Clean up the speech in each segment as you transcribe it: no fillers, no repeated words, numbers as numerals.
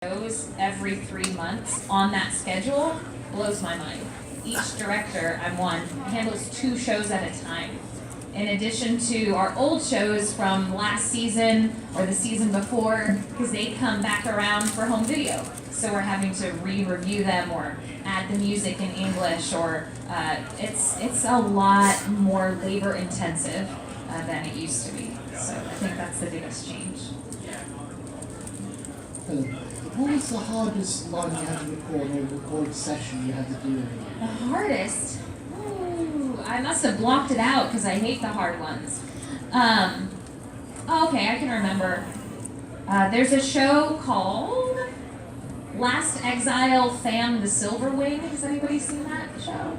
shows every 3 months on that schedule blows my mind. Each director, I'm one, handles 2 shows at a time. In addition to our old shows from last season or the season before, because they come back around for home video. So we're having to re-review them or add the music in English, or it's a lot more labor intensive than it used to be. So I think that's the biggest change. What was the hardest line you had to record or record session you had to do? The hardest? Ooh, I must have blocked it out because I hate the hard ones. Okay, I can remember. There's a show called Last Exile, Fam the Silver Wing. Has anybody seen that show?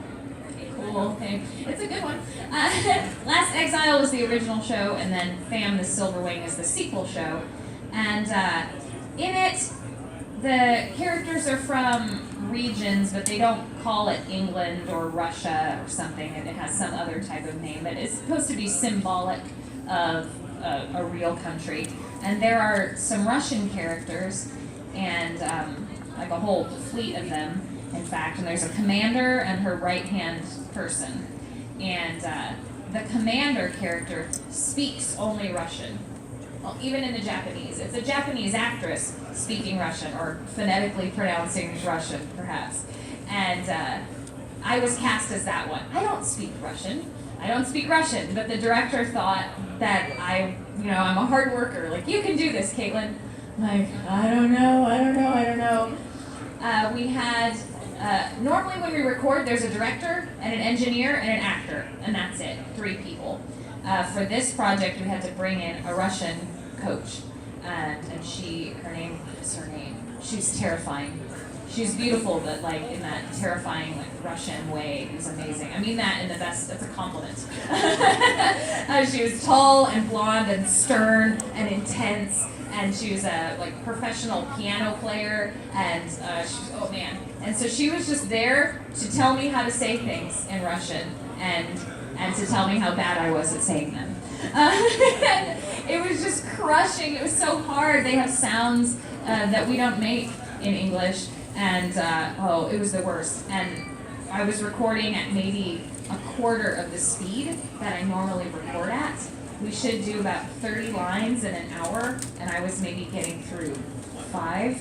Okay, cool. Okay, it's a good one. Last Exile was the original show, and then Fam the Silver Wing is the sequel show. And in it, the characters are from regions, but they don't call it England or Russia or something, and it has some other type of name, but it's supposed to be symbolic of a real country. And there are some Russian characters, and like a whole fleet of them, in fact, and there's a commander and her right-hand person. And the commander character speaks only Russian. Well, even in the Japanese. It's a Japanese actress speaking Russian, or phonetically pronouncing Russian, perhaps. And I was cast as that one. I don't speak Russian, but the director thought that I'm a hard worker. Like, you can do this, Caitlin. Like, I don't know. We had, normally when we record, there's a director and an engineer and an actor, and that's it, 3 people. For this project, we had to bring in a Russian coach, and her name, she's terrifying. She's beautiful, but like in that terrifying, like Russian way. It was amazing. I mean that in the best, that's a compliment. She was tall and blonde and stern and intense, and she was a professional piano player, and oh man. And so she was just there to tell me how to say things in Russian, and to tell me how bad I was at saying them. It was just crushing. It was so hard. They have sounds that we don't make in English, and it was the worst. And I was recording at maybe a quarter of the speed that I normally record at. We should do about 30 lines in an hour, and I was maybe getting through 5.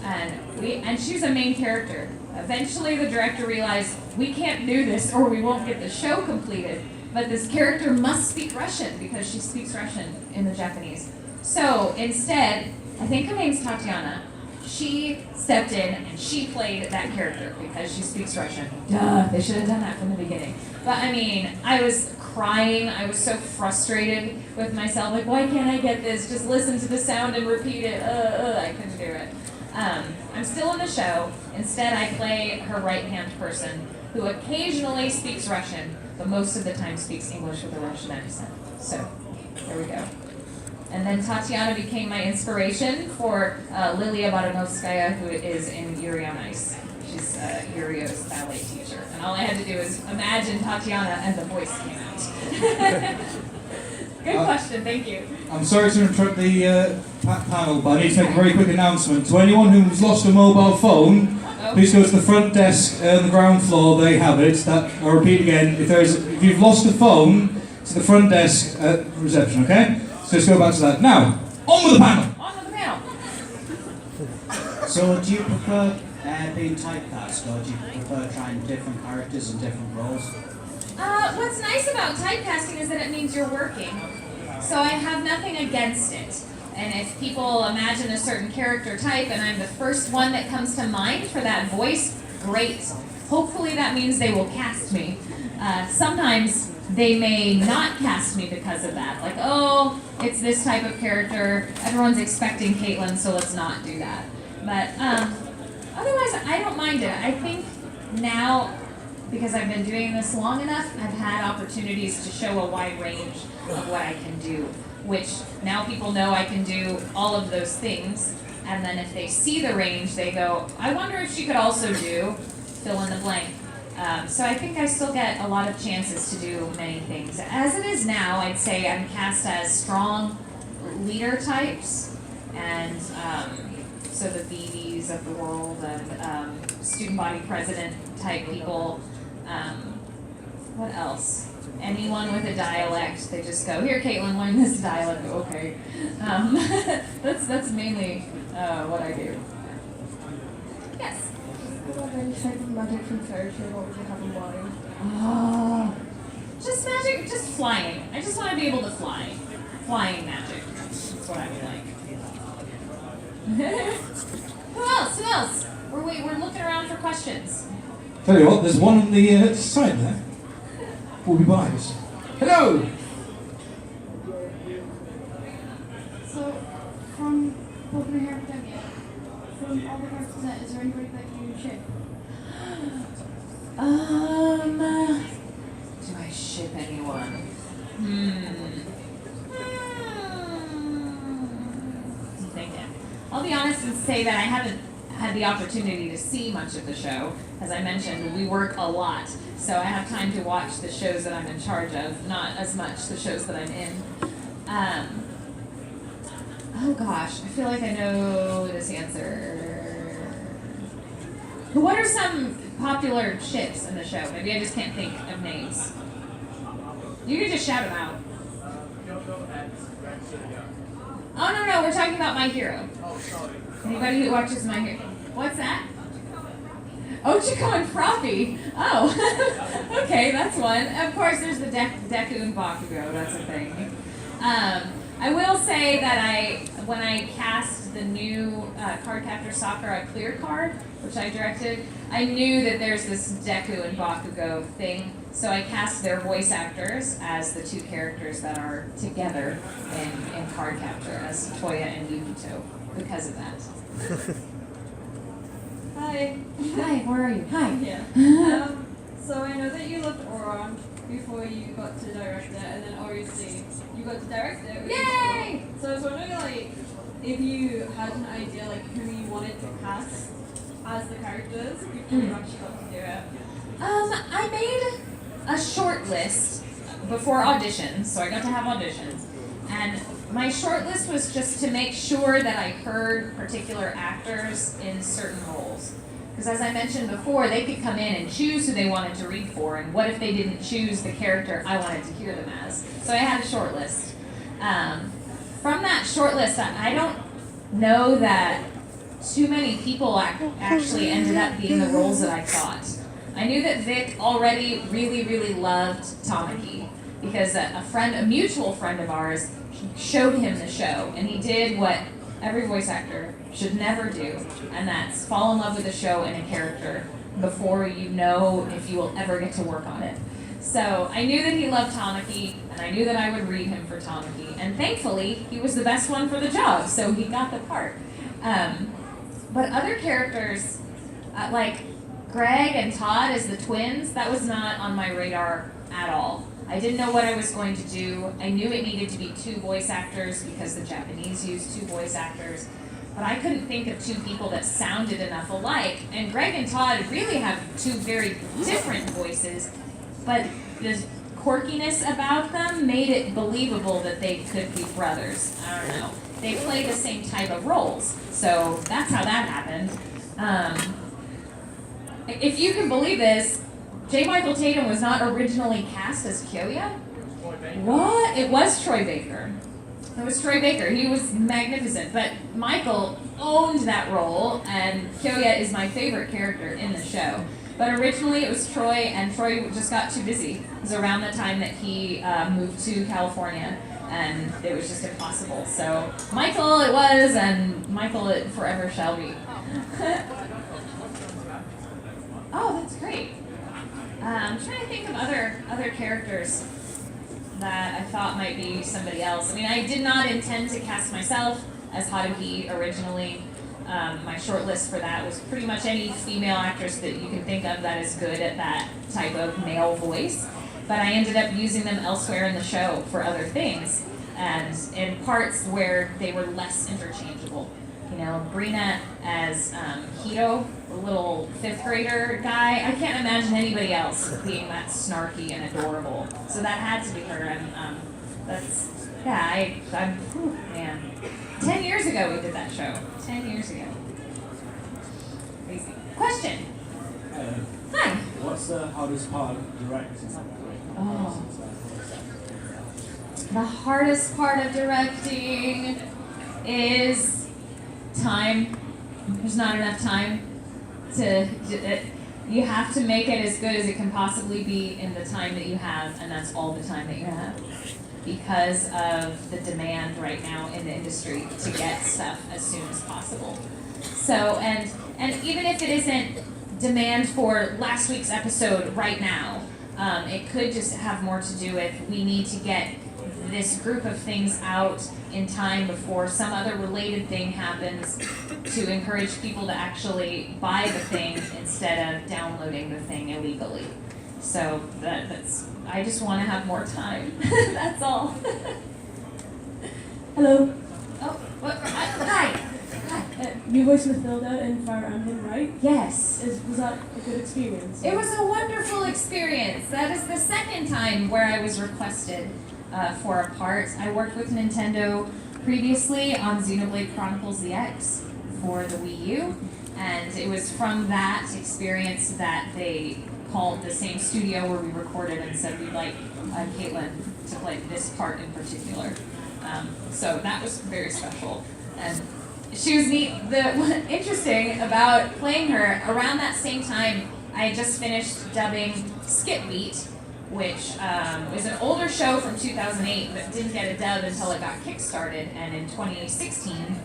And she's a main character. Eventually the director realized, we can't do this or we won't get the show completed, but this character must speak Russian because she speaks Russian in the Japanese. So instead, I think her name's Tatiana, she stepped in and she played that character because she speaks Russian. Duh, they should have done that from the beginning. But I mean, I was crying, I was so frustrated with myself, like, why can't I get this? Just listen to the sound and repeat it. I couldn't do it. I'm still in the show. Instead, I play her right-hand person, who occasionally speaks Russian, but most of the time speaks English with a Russian accent. So, there we go. And then Tatiana became my inspiration for Lilia Baranovskaya, who is in Yuri on Ice. She's Yurio's ballet teacher. And all I had to do was imagine Tatiana, and the voice came out. Good question, thank you. I'm sorry to interrupt the panel, but I need to make a very quick announcement. To anyone who's lost a mobile phone, please go to the front desk on the ground floor, they have it. I'll repeat again, if you've lost a phone, to the front desk at reception, okay? So let's go back to that. Now, on with the panel! On with the panel! So do you prefer being typecast, or do you prefer trying different characters and different roles? What's nice about typecasting is that it means you're working. So I have nothing against it. And if people imagine a certain character type and I'm the first one that comes to mind for that voice, great. Hopefully that means they will cast me. Sometimes they may not cast me because of that. Like, oh, it's this type of character. Everyone's expecting Caitlin, so let's not do that. But otherwise, I don't mind it. I think now, because I've been doing this long enough, I've had opportunities to show a wide range of what I can do, which now people know I can do all of those things, and then if they see the range, they go, I wonder if she could also do fill in the blank. So I think I still get a lot of chances to do many things. As it is now, I'd say I'm cast as strong leader types, and so the BDs of the world and student body president type people. What else? Anyone with a dialect, they just go, here, Caitlin, learn this dialect. Okay. That's mainly what I do. Yes? Any type of magic from fairy tale, what would you have in mind? Oh, just magic, just flying. I just want to be able to fly. Flying magic. That's what I would like. Who else? Who else? We're looking around for questions. Tell you what, there's one on the side there. Will be wise. Hello! So, from Pokemon Hero Academia, from all the characters there, is there anybody that you ship? Do I ship anyone? I'm thinking. I'll be honest and say that I haven't had the opportunity to see much of the show. As I mentioned, we work a lot, so I have time to watch the shows that I'm in charge of, not as much the shows that I'm in. Oh gosh, I feel like I know this answer. What are some popular ships in the show? Maybe I just can't think of names. You can just shout them out. Oh no, we're talking about My Hero. Anybody who watches My Hero? What's that? Ochiko and Froppy. Oh, okay, that's one. Of course, there's the Deku and Bakugo. That's a thing. I will say that when I cast the new Cardcaptor Sakura Clear card, which I directed, I knew that there's this Deku and Bakugo thing, so I cast their voice actors as the two characters that are together in Cardcaptor, as Toya and Yukito, because of that. Hi. Hi, where are you? Hi. Yeah. So I know that you loved Oron before you got to direct it, and then obviously you got to direct it. Which Yay! is cool. So I was wondering, like, if you had an idea, like, who you wanted to cast as the characters before you actually got to do it. I made a short list before auditions, so I got to have auditions. And my short list was just to make sure that I heard particular actors in certain roles. Because as I mentioned before, they could come in and choose who they wanted to read for, and what if they didn't choose the character I wanted to hear them as? So I had a short list. From that short list, I don't know that too many people actually ended up being the roles that I thought. I knew that Vic already really, really loved Tamaki, because a mutual friend of ours showed him the show, and he did what every voice actor should never do, and that's fall in love with a show and a character before you know if you will ever get to work on it. So I knew that he loved Tamaki, and I knew that I would read him for Tamaki, and thankfully he was the best one for the job, so he got the part. But other characters, like Greg and Todd as the twins, that was not on my radar at all. I didn't know what I was going to do. I knew it needed to be two voice actors because the Japanese use two voice actors, but I couldn't think of two people that sounded enough alike. And Greg and Todd really have two very different voices, but the quirkiness about them made it believable that they could be brothers. I don't know. They play the same type of roles, so that's how that happened. If you can believe this, J. Michael Tatum was not originally cast as Kyoya. What? It was Troy Baker. It was Troy Baker. He was magnificent, but Michael owned that role, and Kyoya is my favorite character in the show. But originally it was Troy, and Troy just got too busy. It was around the time that he moved to California, and it was just impossible. So Michael it was, and Michael it forever shall be. Oh, that's great. I'm trying to think of other characters that I thought might be somebody else. I mean, I did not intend to cast myself as Haruhi originally. My short list for that was pretty much any female actress that you can think of that is good at that type of male voice. But I ended up using them elsewhere in the show for other things, and in parts where they were less interchangeable. You know, Brina as Hito, the little 5th grader guy. I can't imagine anybody else being that snarky and adorable. So that had to be her, and Yeah, whew, man. 10 years ago we did that show. 10 years ago. Crazy. Question. Hi. What's the hardest part of directing? Oh. The hardest part of directing is time. There's not enough time you have to make it as good as it can possibly be in the time that you have, and that's all the time that you have. Because of the demand right now in the industry to get stuff as soon as possible. So, and even if it isn't demand for last week's episode right now, it could just have more to do with we need to get this group of things out in time before some other related thing happens to encourage people to actually buy the thing instead of downloading the thing illegally. So that's I just want to have more time. That's all. Hello. Oh, what? Hi. You voiced Mathilda in Fire Emblem, right? Yes. Was that a good experience? It was a wonderful experience. That is the second time where I was requested for a part. I worked with Nintendo previously on Xenoblade Chronicles DX for the Wii U, and it was from that experience that they called the same studio where we recorded and said we'd like Caitlin to play this part in particular. So that was very special. And she was neat. What's interesting about playing her, around that same time, I had just finished dubbing Skip Beat, which was an older show from 2008, but didn't get a dub until it got kickstarted, and in 2016,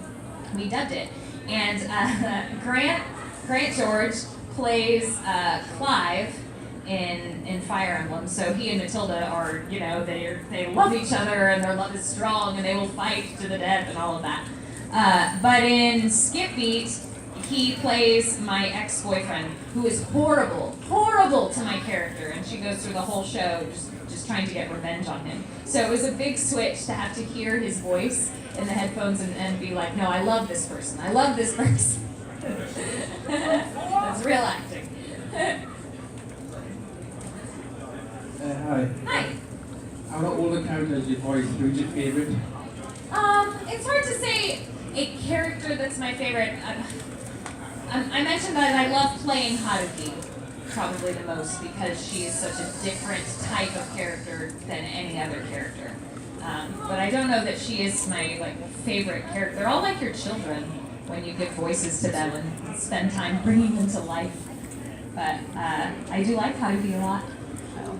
we dubbed it. And Grant George plays Clive in Fire Emblem, so he and Matilda are, they love each other, and their love is strong, and they will fight to the death and all of that. But in Skip Beat, he plays my ex-boyfriend, who is horrible to my character, and she goes through the whole show just trying to get revenge on him. So it was a big switch to have to hear his voice in the headphones and be like, no, I love this person. That's real acting. Hi. Hi. Out of all the characters you voiced, who's your favourite? It's hard to say a character that's my favorite. I mentioned that I love playing Haruki probably the most because she is such a different type of character than any other character. But I don't know that she is my favorite character. They're all like your children when you give voices to them and spend time bringing them to life. But I do like Haruki a lot. So.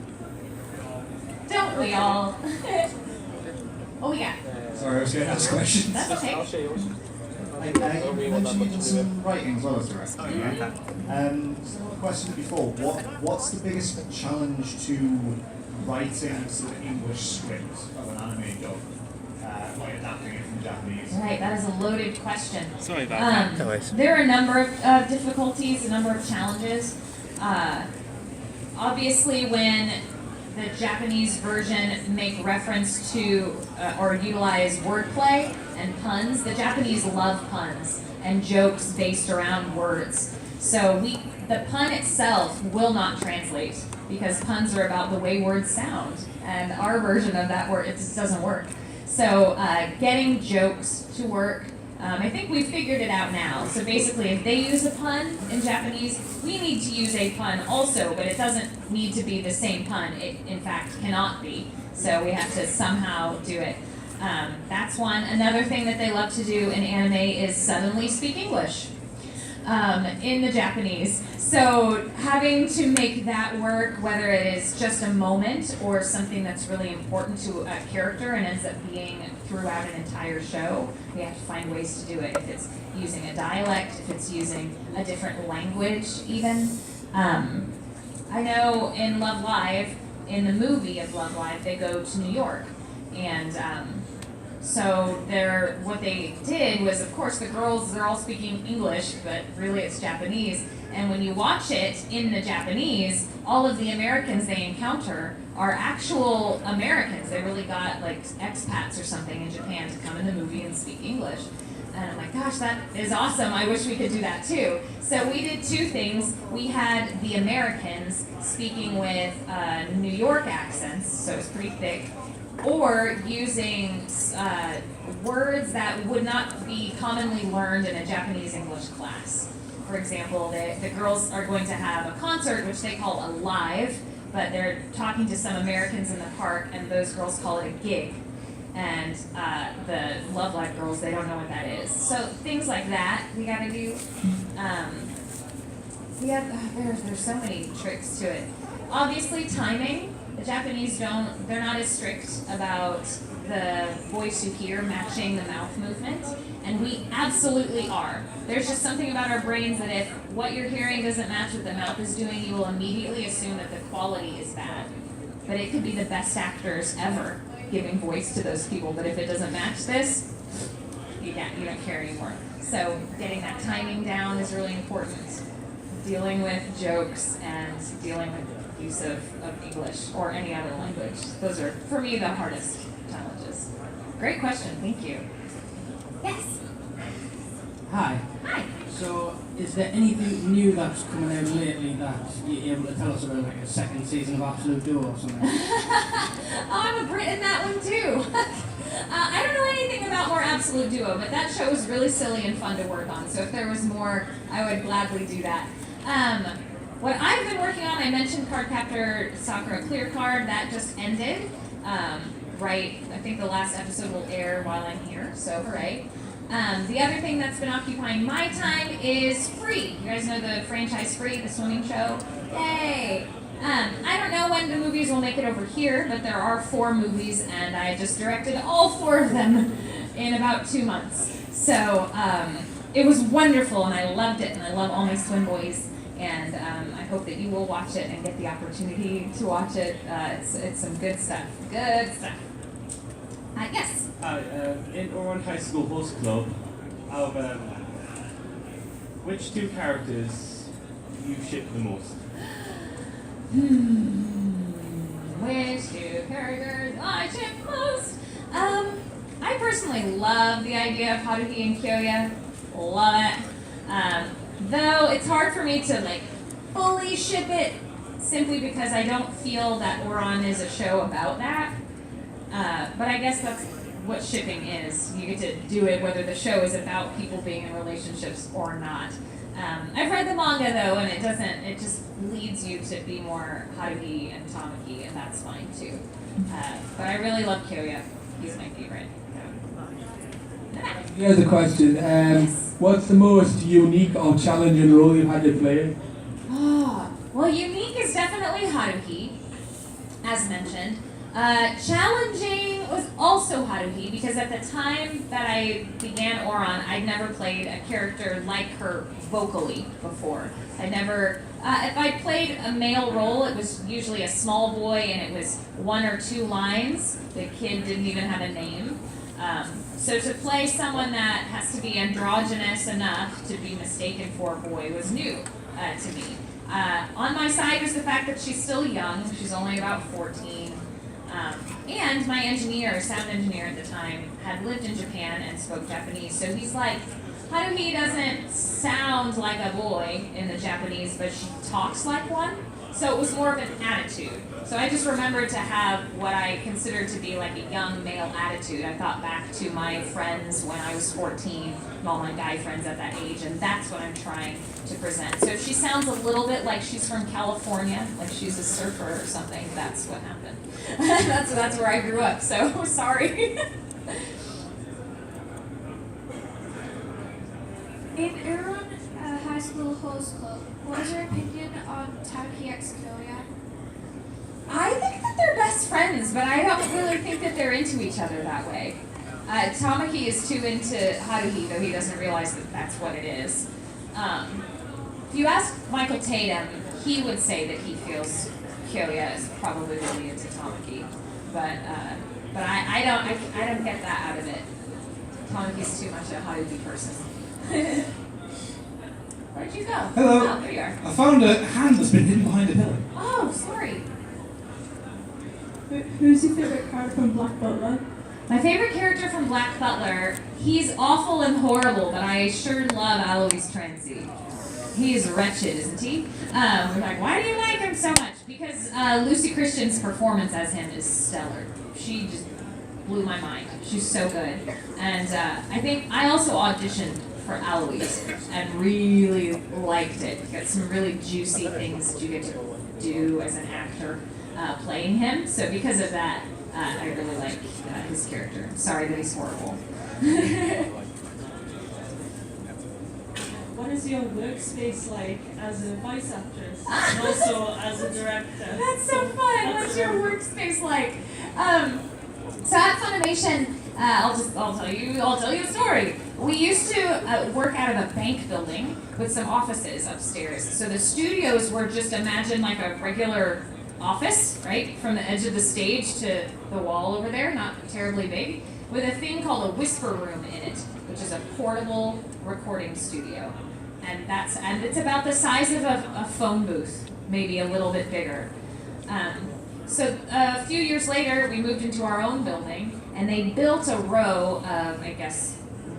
Don't we all? What we got? Sorry, I was going to ask questions. That's okay. You mentioned you did some writing as well as directing, right? So the question before, what's the biggest challenge to writing the English script of an anime dub? Like adapting it from Japanese? Right, that is a loaded question. Sorry about that. There are a number of difficulties, a number of challenges. Obviously, when the Japanese version make reference to or utilize wordplay and puns. The Japanese love puns and jokes based around words. So the pun itself will not translate because puns are about the way words sound, and our version of that word, it just doesn't work. So getting jokes to work, I think we've figured it out now. So basically, if they use a pun in Japanese, we need to use a pun also, but it doesn't need to be the same pun. It, in fact, cannot be. So we have to somehow do it. That's one. Another thing that they love to do in anime is suddenly speak English in the Japanese. So having to make that work, whether it is just a moment or something that's really important to a character and ends up being throughout an entire show, we have to find ways to do it. If it's using a dialect, if it's using a different language even. I know in Love Live, in the movie of Love Live, they go to New York. And so what they did was, of course, the girls, they're all speaking English, but really it's Japanese. And when you watch it in the Japanese, all of the Americans they encounter are actual Americans. They really got like expats or something in Japan to come in the movie and speak English. And I'm like, gosh, that is awesome. I wish we could do that too. So we did two things. We had the Americans speaking with New York accents, so it's pretty thick. or using words that would not be commonly learned in a Japanese English class. For example, the girls are going to have a concert, which they call a live, but they're talking to some Americans in the park, and those girls call it a gig. And the Love Live girls, they don't know what that is. So things like that we gotta do. There's so many tricks to it. Obviously, timing. The Japanese they're not as strict about the voice you hear matching the mouth movement, and we absolutely are. There's just something about our brains that if what you're hearing doesn't match what the mouth is doing, you will immediately assume that the quality is bad. But it could be the best actors ever giving voice to those people, but if it doesn't match this, you don't care anymore. So getting that timing down is really important. Dealing with jokes and dealing with use of English or any other language. Those are, for me, the hardest challenges. Great question, thank you. Yes? Hi. Hi. So, is there anything new that's coming out lately that you're able to tell us about, like a second season of Absolute Duo or something? Oh, I'm a Brit in that one too. I don't know anything about more Absolute Duo, but that show was really silly and fun to work on. So if there was more, I would gladly do that. What I've been working on, I mentioned Cardcaptor Sakura Clear Card. That just ended. Right, I think the last episode will air while I'm here, so hooray. The other thing that's been occupying my time is Free. You guys know the franchise Free, the swimming show? Yay! I don't know when the movies will make it over here, but there are 4 movies, and I just directed all 4 of them in about 2 months. So it was wonderful, and I loved it, and I love all my swim boys. And I hope that you will watch it and get the opportunity to watch it. It's some good stuff. Good stuff. Yes? In Oran High School Host Club, out of which 2 characters do you ship the most? Which 2 characters I ship most? I personally love the idea of Haruhi and Kyoya. Love it. Though it's hard for me to fully ship it simply because I don't feel that Oran is a show about that. But I guess that's what shipping is. You get to do it whether the show is about people being in relationships or not. I've read the manga though, and it just leads you to be more Haruhi and Tamaki, and that's fine too. But I really love Kyoya. He's my favorite. Here's a question. What's the most unique or challenging role you've had to play? Well, unique is definitely Haruhi, as mentioned. Challenging was also Haruhi, because at the time that I began Oran, I'd never played a character like her vocally before. I'd never, if I played a male role, it was usually a small boy and it was 1 or 2 lines. The kid didn't even have a name. So to play someone that has to be androgynous enough to be mistaken for a boy was new to me. On my side was the fact that she's still young. She's only about 14. And my sound engineer at the time, had lived in Japan and spoke Japanese. So he's like, Haruhi doesn't sound like a boy in the Japanese, but she talks like one. So it was more of an attitude. So I just remembered to have what I considered to be like a young male attitude. I thought back to my friends when I was 14, and all my guy friends at that age, and that's what I'm trying to present. So if she sounds a little bit like she's from California, like she's a surfer or something, that's what happened. that's where I grew up, so sorry. In Iran High School Host Club, what is your opinion on Tamaki X Kyoya? I think that they're best friends, but I don't really think that they're into each other that way. Tamaki is too into Haruhi, though he doesn't realize that that's what it is. If you ask Michael Tatum, he would say that he feels Kyoya is probably really into Tamaki, but I don't get that out of it. Tamaki's too much a Haruhi person. Where'd you go? Hello. Oh, there you are. I found a hand that's been hidden behind a pillar. Oh, sorry. Who's your favourite character from Black Butler? My favorite character from Black Butler, he's awful and horrible, but I sure love Alois Transi. He is wretched, isn't he? We're like, why do you like him so much? Because Lucy Christian's performance as him is stellar. She just blew my mind. She's so good. And I think I also auditioned for Eloise and really liked it. You got some really juicy things that you get to do as an actor playing him. So because of that, I really like his character. Sorry that he's horrible. What is your workspace like as a voice actress and also as a director? That's so fun. What's your workspace like? So at Funimation, I'll tell you a story. We used to work out of a bank building with some offices upstairs. So the studios were just, imagine like a regular office, right? From the edge of the stage to the wall over there, not terribly big, with a thing called a whisper room in it, which is a portable recording studio. And it's about the size of a phone booth, maybe a little bit bigger. So a few years later, we moved into our own building, and they built a row of, I guess,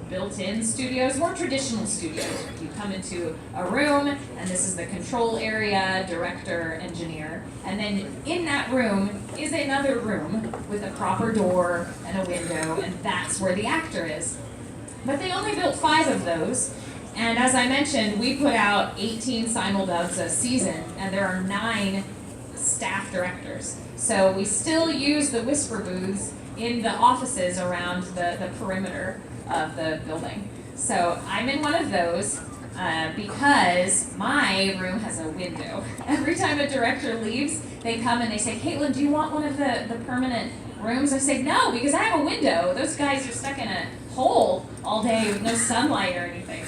built-in studios, more traditional studios. You come into a room, and this is the control area, director, engineer, and then in that room is another room with a proper door and a window, and that's where the actor is. But they only built 5 of those, and as I mentioned, we put out 18 simuldubs a season, and there are 9 staff directors. So we still use the whisper booths in the offices around the perimeter of the building. So I'm in one of those because my room has a window. Every time a director leaves, they come and they say, Caitlin, do you want one of the permanent rooms? I say, no, because I have a window. Those guys are stuck in a hole all day with no sunlight or anything.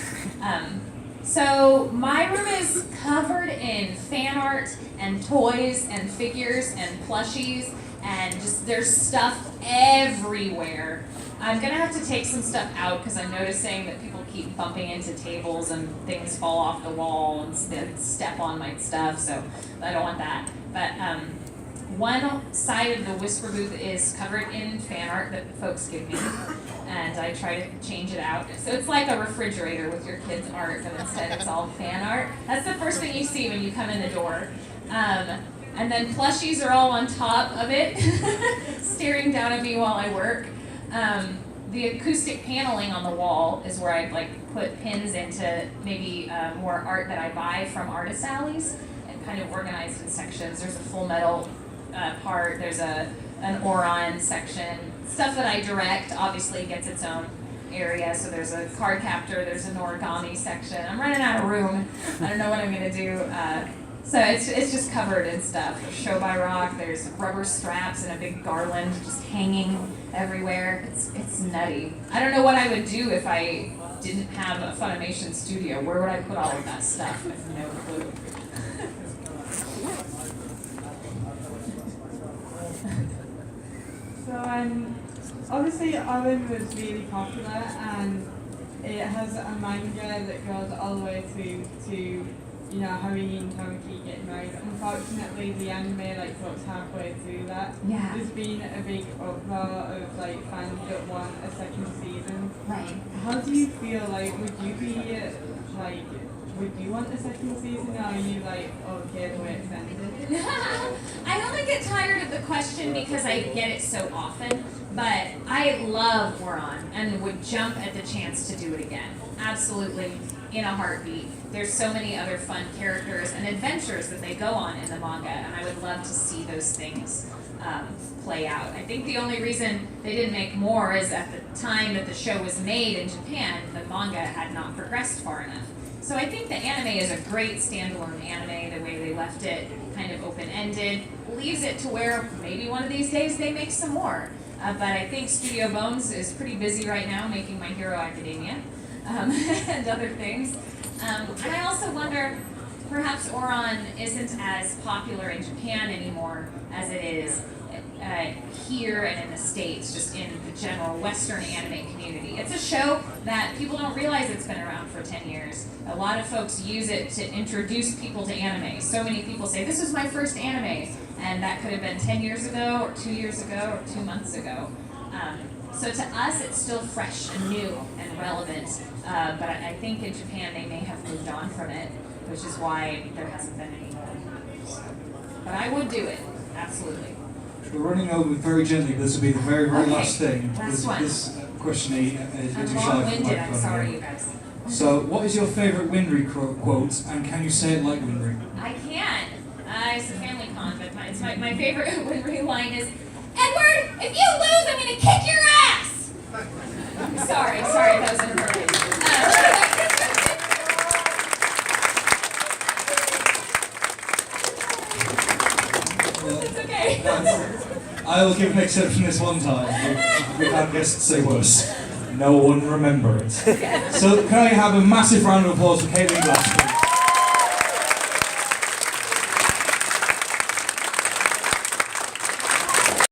So my room is covered in fan art and toys and figures and plushies and just there's stuff everywhere. I'm gonna have to take some stuff out because I'm noticing that people keep bumping into tables and things fall off the wall and step on my stuff, so I don't want that. But one side of the whisper booth is covered in fan art that folks give me, and I try to change it out. So it's like a refrigerator with your kids' art, but instead it's all fan art. That's the first thing you see when you come in the door. And then plushies are all on top of it, staring down at me while I work. The acoustic paneling on the wall is where I put pins into maybe more art that I buy from artist alleys and kind of organized in sections. There's a Full Metal part, there's an Oron section. Stuff that I direct obviously gets its own area, so there's a card captor, there's an origami section. I'm running out of room. I don't know what I'm gonna do. So it's just covered in stuff. There's Show by Rock, there's rubber straps and a big garland just hanging everywhere. It's nutty. I don't know what I would do if I didn't have a Funimation studio. Where would I put all of that stuff? I have no clue. So obviously Owen was really popular and it has a manga that goes all the way through to Haruhi and Tamaki getting married. Unfortunately, the anime goes halfway through that. Yeah. There's been a big uproar of fans that want a second season. Right. How do you feel? Would you want a second season, or are you okay the way it's ended? I only get tired of the question because I get it so often, but I love Oron and would jump at the chance to do it again. Absolutely, in a heartbeat. There's so many other fun characters and adventures that they go on in the manga, and I would love to see those things play out. I think the only reason they didn't make more is at the time that the show was made in Japan, the manga had not progressed far enough. So I think the anime is a great standalone anime, the way they left it kind of open-ended, leaves it to where maybe one of these days they make some more. But I think Studio Bones is pretty busy right now making My Hero Academia and other things. And I also wonder, perhaps Oron isn't as popular in Japan anymore as it is here and in the States, just in the general Western anime community. It's a show that people don't realize it's been around for 10 years. A lot of folks use it to introduce people to anime. So many people say, this was my first anime, and that could have been 10 years ago, or 2 years ago, or 2 months ago. So to us, it's still fresh and new and relevant, but I think in Japan they may have moved on from it. which is why there hasn't been any more. But I would do it, absolutely. We're running over very gently. This will be the very, very Okay, last thing. last one. This question is I'm too shy for long-winded, I'm microphone. sorry, you guys. So, what is your favourite Winry quote, and can you say it like Winry? I can. It's a family con, but my favorite Winry line is, Edward, if you lose, I'm going to kick your ass! sorry, that was inappropriate. It's okay. I will give an exception this one time. We've had guests say worse. No one remember it. So, can I have a massive round of applause for Clatin Glass?